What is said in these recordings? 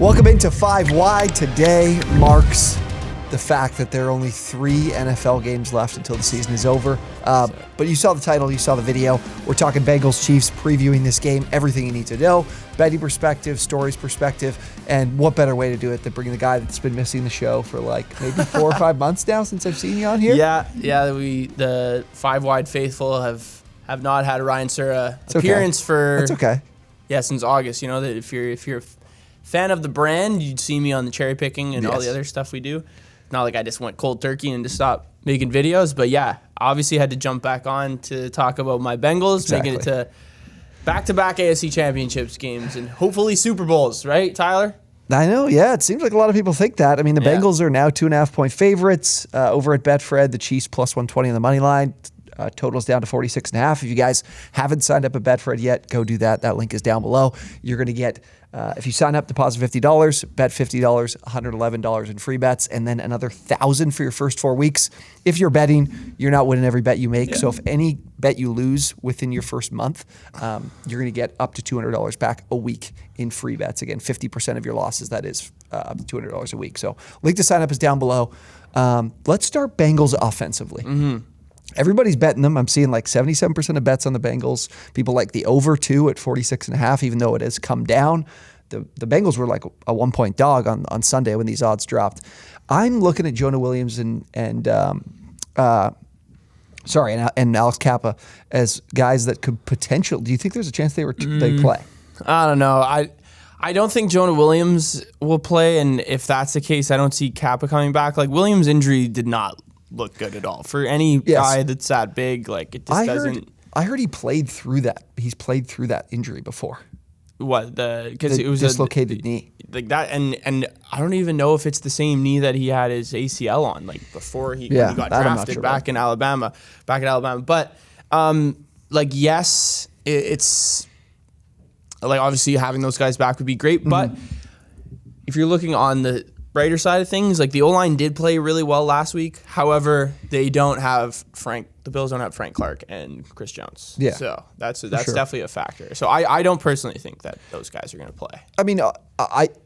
Welcome into 5 Wide. Today marks the fact that there are only 3 NFL games left until the season is over. But you saw the title, you saw the video. We're talking Bengals Chiefs, previewing this game, everything you need to know, betting perspective, stories perspective, and what better way to do it than bringing the guy that's been missing the show for like maybe 4 or 5 months now since I've seen you on here. Yeah. We the 5 Wide faithful have not had a Ryan Sura appearance for. That's okay. Yeah, since August. You know that if you're a fan of the brand, you'd see me on the cherry picking and all the other stuff we do. Not like I just went cold turkey and just stopped making videos, but yeah, obviously had to jump back on to talk about my Bengals, making it to back-to-back AFC Championships games and hopefully Super Bowls, right, Tyler? I know, yeah. It seems like a lot of people think that. I mean, the Bengals are now 2.5-point favorites over at BetFred. The Chiefs plus 120 on the money line. Totals down to 46.5. If you guys haven't signed up at BetFred yet, go do that. That link is down below. You're going to get, if you sign up, deposit $50, bet $50, $111 in free bets, and then another $1,000 for your first 4 weeks. If you're betting, you're not winning every bet you make. Yeah. So if any bet you lose within your first month, you're going to get up to $200 back a week in free bets. Again, 50% of your losses, that is up to $200 a week. So link to sign up is down below. Let's start Bengals offensively. Mm-hmm. Everybody's betting them. I'm seeing like 77% of bets on the Bengals. People like the over 2 at 46.5, even though it has come down. The Bengals were like a 1-point dog on Sunday when these odds dropped. I'm looking at Jonah Williams and Alex Kappa as guys that could potentially. Do you think there's a chance they play? I don't know. I don't think Jonah Williams will play, and if that's the case, I don't see Kappa coming back. Like Williams' injury did not look good at all for any guy that's that big. Like it just doesn't. I heard he played through that. He's played through that injury before. What because it was dislocated knee like that, and I don't even know if it's the same knee that he had his ACL on like before when he got drafted back in Alabama. But it's like obviously having those guys back would be great, but if you're looking on the brighter side of things, like the O-line did play really well last week. However, they don't have the Bills don't have Frank Clark and Chris Jones. Yeah. So that's definitely a factor. So I don't personally think that those guys are going to play. I mean,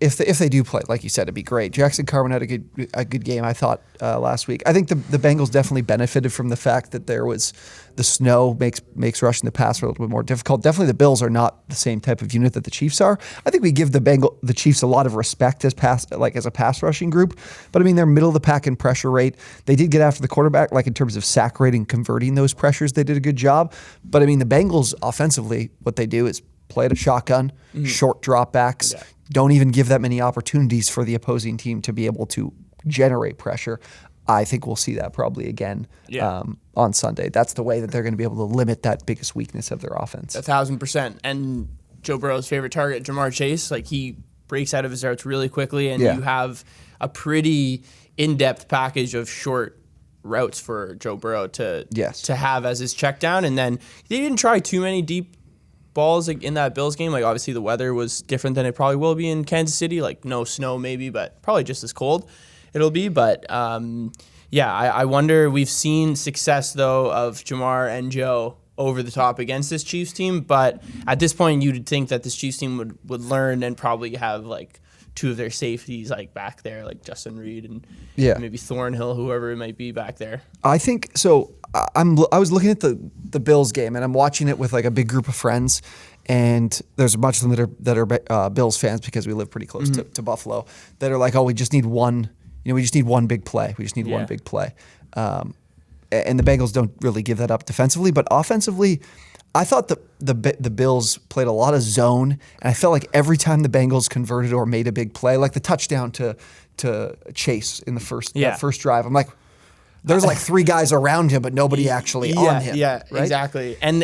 if they do play, like you said, it'd be great. Jackson Carman had a good game, I thought, last week. I think the Bengals definitely benefited from the fact that there was the snow makes rushing the passer a little bit more difficult. Definitely the Bills are not the same type of unit that the Chiefs are. I think we give the Chiefs a lot of respect as a pass rushing group. But I mean, they're middle of the pack in pressure rate. They did get after the quarterback, like in terms of sack rate and converting those pressures. They did a good job. But I mean, the Bengals offensively, what they do is play at a shotgun, short dropbacks. Yeah. Don't even give that many opportunities for the opposing team to be able to generate pressure. I think we'll see that probably again on Sunday. That's the way that they're going to be able to limit that biggest weakness of their offense. 1,000%. And Joe Burrow's favorite target, Jamar Chase, like he breaks out of his routes really quickly, and you have a pretty in-depth package of short routes for Joe Burrow to have as his check down. And then they didn't try too many deep balls like in that Bills game. Like obviously the weather was different than it probably will be in Kansas City. Like no snow maybe, but probably just as cold it'll be. But I wonder. We've seen success though of Jamar and Joe over the top against this Chiefs team. But at this point, you'd think that this Chiefs team would learn and probably have like 2 of their safeties like back there, like Justin Reed and maybe Thornhill, whoever it might be back there. I think so. I was looking at the Bills game, and I'm watching it with like a big group of friends, and there's a bunch of them that are Bills fans because we live pretty close to Buffalo, that are like, oh, we just need one. We just need one big play. We just need one big play. And the Bengals don't really give that up defensively, but offensively, I thought the Bills played a lot of zone, and I felt like every time the Bengals converted or made a big play, like the touchdown to Chase in the first drive, I'm like, there's like 3 guys around him, but nobody actually on him. Yeah, right? Exactly. And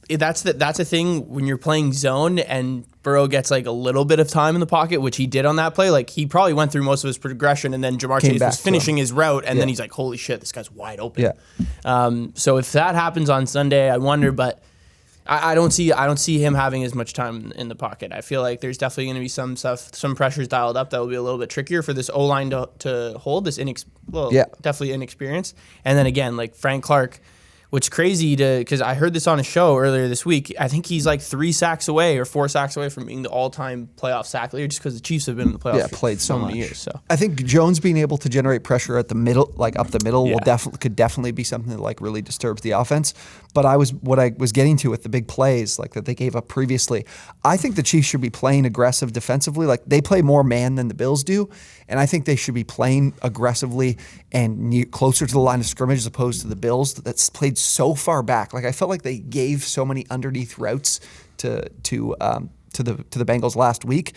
that's a thing when you're playing zone and Burrow gets like a little bit of time in the pocket, which he did on that play. Like he probably went through most of his progression, and then Jamar Chase was finishing his route, and then he's like, "Holy shit, this guy's wide open." Yeah. So if that happens on Sunday, I wonder, but I don't see him having as much time in the pocket. I feel like there's definitely going to be some pressures dialed up that will be a little bit trickier for this O-line to hold. Definitely inexperienced. And then again, like Frank Clark, What's crazy because I heard this on a show earlier this week. I think he's like 3 sacks away or 4 sacks away from being the all-time playoff sack leader, just because the Chiefs have been in the playoffs. Played so many much. years. So I think Jones being able to generate pressure at the middle, like up the middle, could definitely be something that like really disturbs the offense. But what I was getting to with the big plays like that they gave up previously, I think the Chiefs should be playing aggressive defensively. Like they play more man than the Bills do, and I think they should be playing aggressively and closer to the line of scrimmage as opposed to the Bills that's played so far back. Like I felt like they gave so many underneath routes to the Bengals last week.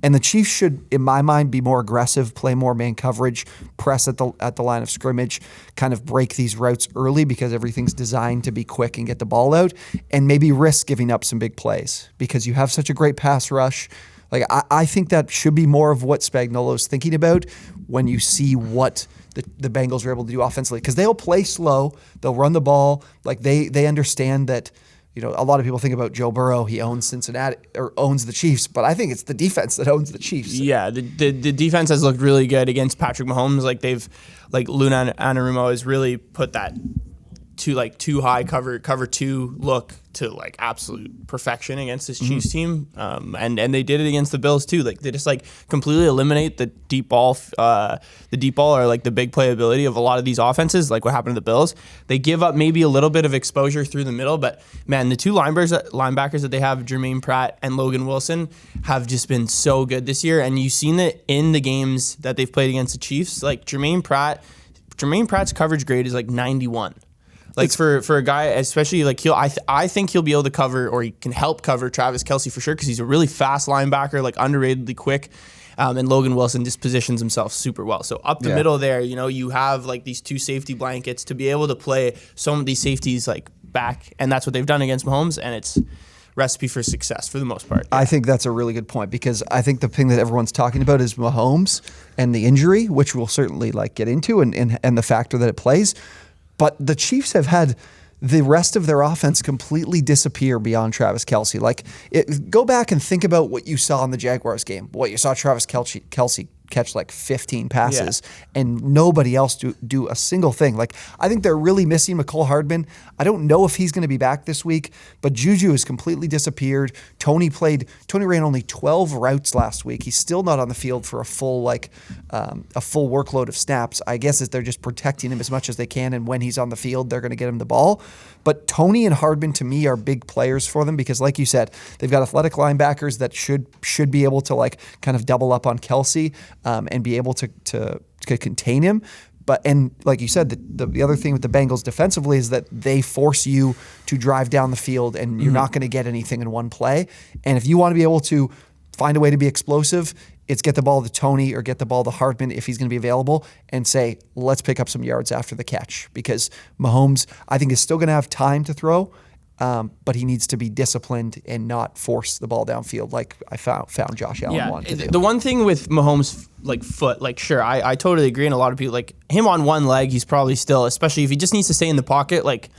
And the Chiefs should, in my mind, be more aggressive, play more man coverage, press at the line of scrimmage, kind of break these routes early because everything's designed to be quick and get the ball out, and maybe risk giving up some big plays because you have such a great pass rush. Like I think that should be more of what Spagnuolo's thinking about when you see what the Bengals are able to do offensively, because they'll play slow, they'll run the ball, like they understand that. You know, a lot of people think about Joe Burrow. He owns Cincinnati or owns the Chiefs, but I think it's the defense that owns the Chiefs. Yeah, the defense has looked really good against Patrick Mahomes. Like Luna Anarumo has really put that to like too high cover 2 look to like absolute perfection against this Chiefs team, and they did it against the Bills too. Like they just like completely eliminate the deep ball or like the big playability of a lot of these offenses. Like what happened to the Bills, they give up maybe a little bit of exposure through the middle, but man, the 2 linebackers that they have, Jermaine Pratt and Logan Wilson, have just been so good this year. And you've seen it in the games that they've played against the Chiefs. Like Jermaine Pratt's coverage grade is like 91. Like for a guy, especially like I think he'll be able to cover, or he can help cover Travis Kelce for sure, because he's a really fast linebacker, like underratedly quick. And Logan Wilson just positions himself super well. So up the middle there, you know, you have like these 2 safety blankets to be able to play some of these safeties like back, and that's what they've done against Mahomes, and it's recipe for success for the most part. I think that's a really good point, because I think the thing that everyone's talking about is Mahomes and the injury, which we'll certainly like get into, and the factor that it plays. But the Chiefs have had the rest of their offense completely disappear beyond Travis Kelce. Like, go back and think about what you saw in the Jaguars game. What you saw Travis Kelce catch like 15 passes and nobody else do a single thing. Like, I think they're really missing McCole Hardman. I don't know if he's going to be back this week, but Juju has completely disappeared. Tony ran only 12 routes last week. He's still not on the field for a full workload of snaps. I guess they're just protecting him as much as they can, and when he's on the field, they're going to get him the ball. But Tony and Hardman, to me, are big players for them, because like you said, they've got athletic linebackers that should be able to like kind of double up on Kelce and be able to contain him. And like you said, the other thing with the Bengals defensively is that they force you to drive down the field, and you're not going to get anything in one play. And if you want to be able to find a way to be explosive, it's get the ball to Tony or get the ball to Hardman if he's going to be available, and say, let's pick up some yards after the catch. Because Mahomes, I think, is still going to have time to throw, but he needs to be disciplined and not force the ball downfield like I found Josh Allen wanted to do. The one thing with Mahomes' like foot, like sure, I totally agree, and a lot of people, like him on one leg, he's probably still, especially if he just needs to stay in the pocket, like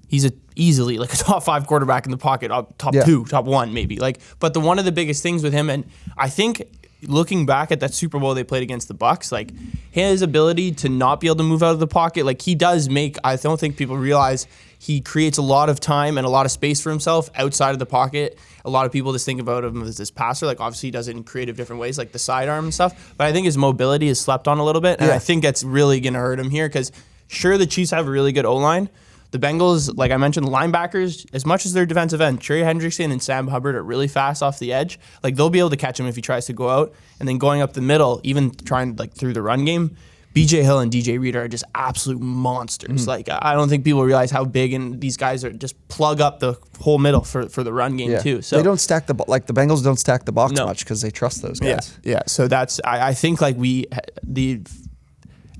he's easily like a top 5 quarterback in the pocket, top 2, top 1 maybe. Like, but one of the biggest things with him, and I think looking back at that Super Bowl they played against the Bucs, like his ability to not be able to move out of the pocket, like he does make, I don't think people realize, he creates a lot of time and a lot of space for himself outside of the pocket. A lot of people just think about him as this passer. Like obviously he does it in creative different ways, like the sidearm and stuff. But I think his mobility is slept on a little bit. And I think that's really going to hurt him here, because sure, the Chiefs have a really good O-line. The Bengals, like I mentioned, the linebackers, as much as their defensive end, Trey Hendrickson and Sam Hubbard are really fast off the edge. Like they'll be able to catch him if he tries to go out. And then going up the middle, even trying like through the run game, BJ Hill and DJ Reader are just absolute monsters. Like I don't think people realize how big, and these guys are just plug up the whole middle for the run game too. So they don't stack the Bengals don't stack the box much because they trust those guys. Yeah. So that's I think like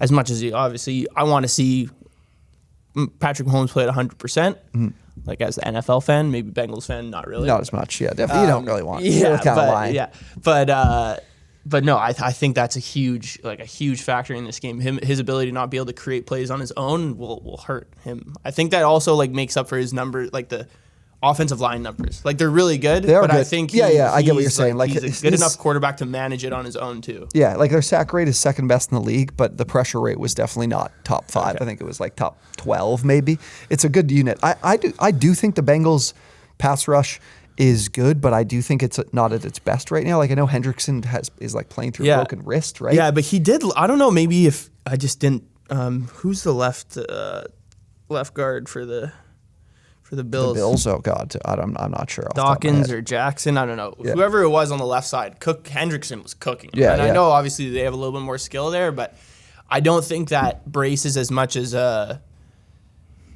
as much as I want to see Patrick Mahomes play at 100%. Like as an NFL fan, maybe Bengals fan, not really. Not as much. Yeah, definitely. You don't really want. But no, I think that's a huge factor in this game. His ability to not be able to create plays on his own will hurt him. I think that also like makes up for his number, like the offensive line numbers. Like, they're really good, They are but good. I think I get what you're saying. Like, he's a good enough quarterback to manage it on his own too. Yeah, like their sack rate is second best in the league, but the pressure rate was definitely not top 5. I think it was like top 12 maybe. It's a good unit. I do think the Bengals pass rush is good, but I do think it's not at its best right now. Like, I know Hendrickson is like playing through a broken wrist, right? Yeah, but he did. I don't know. Maybe if I just didn't. Who's the left guard for the Bills? The Bills. Oh God, I'm not sure. Dawkins or Jackson. I don't know. Yeah. Whoever it was on the left side, Hendrickson was cooking. Yeah, and I know obviously they have a little bit more skill there, but I don't think that braces as much as a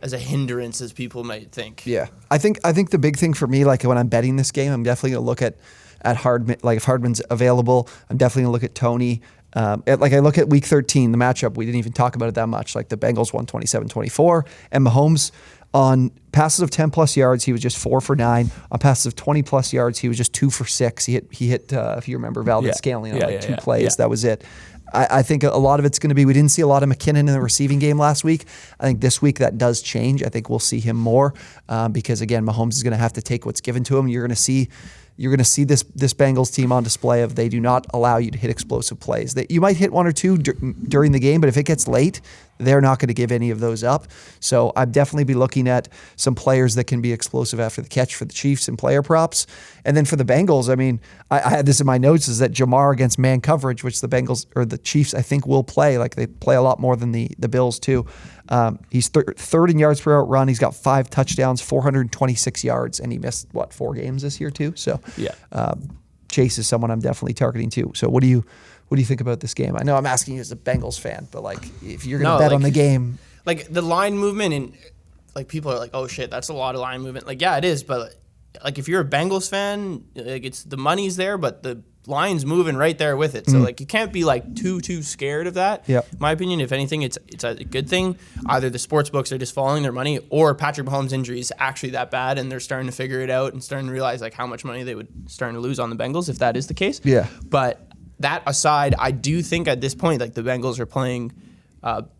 hindrance as people might think. Yeah, I think the big thing for me, like when I'm betting this game, I'm definitely gonna look at Hardman. Like if Hardman's available, I'm definitely gonna look at Tony. Like I look at Week 13, the matchup. We didn't even talk about it that much. Like the Bengals won 27-24, and Mahomes on passes of 10+ yards, he was just 4 for 9. On passes of 20+ yards, he was just 2 for 6. He hit if you remember Valdez Scantling on two plays. Yeah. That was it. I think a lot of it's going to be, we didn't see a lot of McKinnon in the receiving game last week. I think this week that does change. I think we'll see him more because, again, Mahomes is going to have to take what's given to him. You're going to see this Bengals team on display of they do not allow you to hit explosive plays. You might hit 1 or 2 during the game, but if it gets late, they're not going to give any of those up. So I'd definitely be looking at some players that can be explosive after the catch for the Chiefs and player props. And then for the Bengals, I mean, I had this in my notes, is that Jamar against man coverage, which the Bengals or the Chiefs I think will play. Like they play a lot more than the Bills too. He's third in yards per out run. He's got 5 touchdowns, 426 yards, and he missed 4 games this year too. So Chase is someone I'm definitely targeting too. So what do you think about this game? I know I'm asking you as a Bengals fan, but like if you're gonna bet on the game, like the line movement and like people are like, oh shit, that's a lot of line movement. Like yeah, it is, but like if you're a Bengals fan, like it's the money's there, but the line's moving right there with it. So like you can't be like too scared of that. Yeah. In my opinion, if anything, it's a good thing. Either the sports books are just following their money, or Patrick Mahomes' injury is actually that bad, and they're starting to figure it out and starting to realize like how much money they would starting to lose on the Bengals if that is the case. Yeah. But that aside, I do think at this point, like the Bengals are playing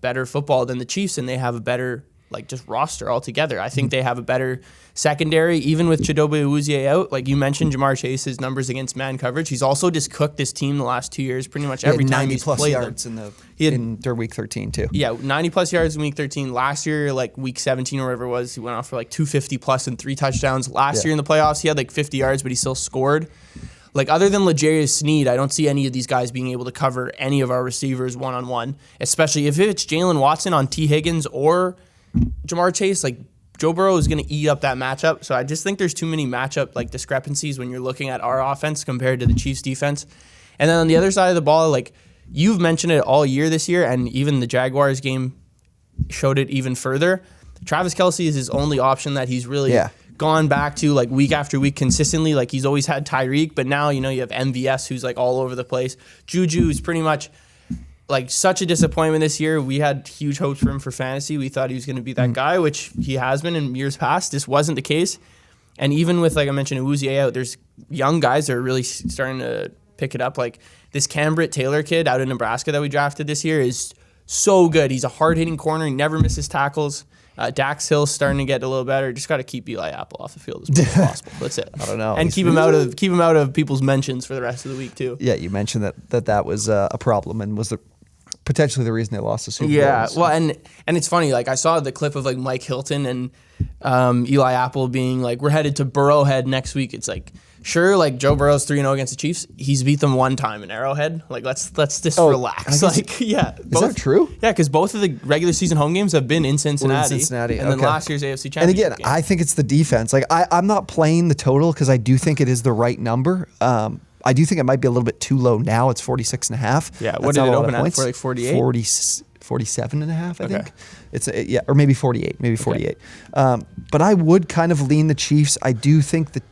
better football than the Chiefs, and they have a better like just roster altogether. I think they have a better secondary, even with Chidobe Awuzie out. Like you mentioned, Jamar Chase's numbers against man coverage. He's also just cooked this team the last 2 years, pretty much every time he's played 90+ yards them. In their Week 13 too. Yeah, 90+ yards in Week 13. Last year, like Week 17 or whatever it was, he went off for like 250+ and 3 touchdowns. Last year in the playoffs, he had like 50 yards, but he still scored. Like, other than L'Jarius Sneed, I don't see any of these guys being able to cover any of our receivers one-on-one, especially if it's Jalen Watson on T. Higgins or Jamar Chase. Like, Joe Burrow is going to eat up that matchup. So I just think there's too many matchup like discrepancies when you're looking at our offense compared to the Chiefs' defense. And then on the other side of the ball, like, you've mentioned it all year this year, and even the Jaguars game showed it even further. Travis Kelce is his only option that he's really gone back to like week after week consistently. Like he's always had Tyreek, but now, you know, you have MVS who's like all over the place. Juju is pretty much like such a disappointment this year. We had huge hopes for him for fantasy. We thought he was going to be that guy, which he has been in years past. This wasn't the case. And even with, like I mentioned, Awuzie out, there's young guys that are really starting to pick it up. Like this Cam Britt-Taylor kid out of Nebraska that we drafted this year is so good. He's a hard-hitting corner. He never misses tackles. Dax Hill's starting to get a little better. Just got to keep Eli Apple off the field as much as possible. That's it. I don't know. And keep him out of people's mentions for the rest of the week too. Yeah, you mentioned that was a problem and was potentially the reason they lost the Super Bowl. Yeah, well, and it's funny. Like I saw the clip of like Mike Hilton and Eli Apple being like, "We're headed to Arrowhead next week." It's like, sure, like Joe Burrow's 3-0 against the Chiefs. He's beat them one time in Arrowhead. Like let's just relax. Like yeah, is that true? Yeah, because both of the regular season home games have been in Cincinnati. And then last year's AFC Championship And again, game. I think it's the defense. Like I'm not playing the total because I do think it is the right number. I do think it might be a little bit too low now. It's 46.5. Yeah, what did it open at? For like 48? 47.5, I think. It's or maybe 48, maybe 48. But I would kind of lean the Chiefs. I do think that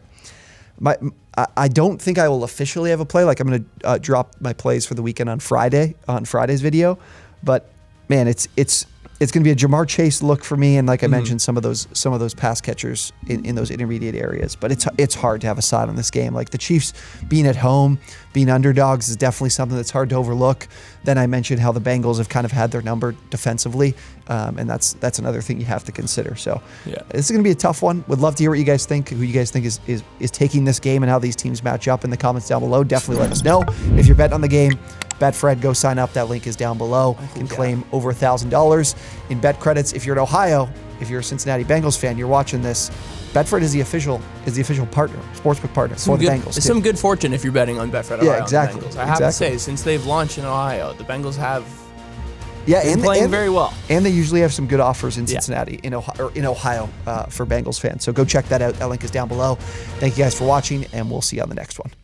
I don't think I will officially have a play. Like I'm going to drop my plays for the weekend on Friday's video. But man, it's It's going to be a Jamar Chase look for me, and like I mentioned, some of those pass catchers in those intermediate areas. But it's hard to have a side on this game. Like the Chiefs being at home, being underdogs is definitely something that's hard to overlook. Then I mentioned how the Bengals have kind of had their number defensively, and that's another thing you have to consider. So this is going to be a tough one. Would love to hear what you guys think, who you guys think is taking this game, and how these teams match up in the comments down below. Definitely let us know. If you're betting on the game, BetFred, go sign up. That link is down below. You can claim over $1,000 in bet credits. If you're in Ohio, if you're a Cincinnati Bengals fan, you're watching this, BetFred is the official partner, sportsbook partner for the Bengals. It's some good fortune if you're betting on BetFred. Ohio, yeah, exactly. The Bengals. I have to say, since they've launched in Ohio, the Bengals have been playing very well. And they usually have some good offers in Cincinnati, in Ohio for Bengals fans. So go check that out. That link is down below. Thank you guys for watching, and we'll see you on the next one.